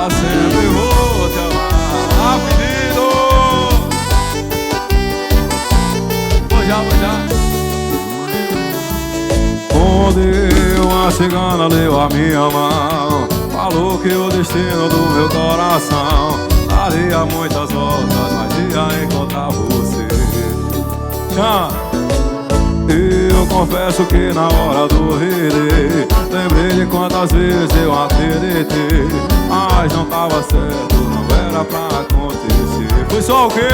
pra sempre vou te amar. Pedido. Vou já. Onde uma cigana leu a minha mão, falou que o destino do meu coração daria muitas voltas, mas ia encontrar você. Eu confesso que na hora do relé lembrei de quantas vezes eu acreditei, mas não tava certo, não era pra acontecer. Foi só o quê?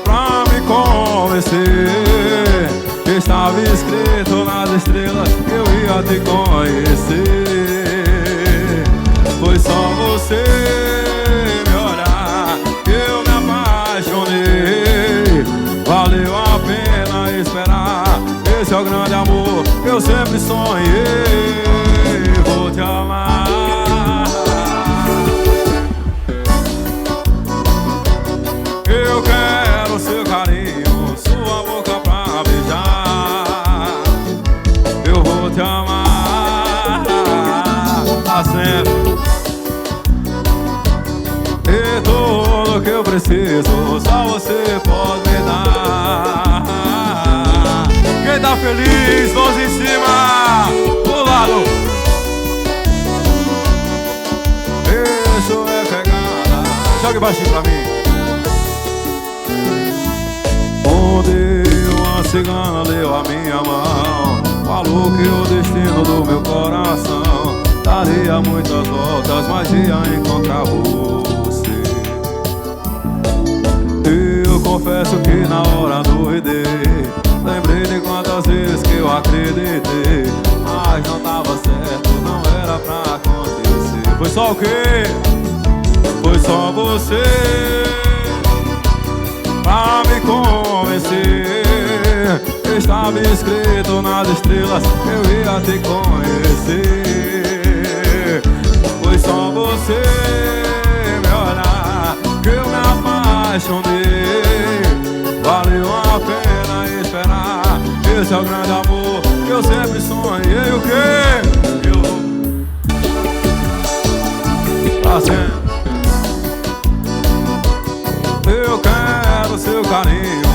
Pra me convencer que estava escrito nas estrelas que eu ia te conhecer. Foi só você me olhar que eu me apaixonei. Valeu a pena esperar, esse é o grande amor que eu sempre sonhei. Vou te amar. Eu quero seu carinho, sua boca pra beijar. Eu vou te amar pra sempre. E tudo que eu preciso só você pode me dar. Quem tá feliz, mãos em cima, do lado. Isso é pegada. Jogue baixinho pra mim. Onde uma cigana leu a minha mão, falou que o destino do meu coração daria muitas voltas, mas ia encontrar você. Eu confesso que na hora do redê lembrei de quantas vezes que eu acreditei, mas não tava certo, não era pra acontecer. Foi só o quê? Foi só você pra me convencer. Estava escrito nas estrelas que eu ia te conhecer. Foi só você me olhar que eu me apaixonei. Valeu a pena esperar, esse é o grande amor que eu sempre sonhei. O quê? Pra sempre. Eu quero seu carinho,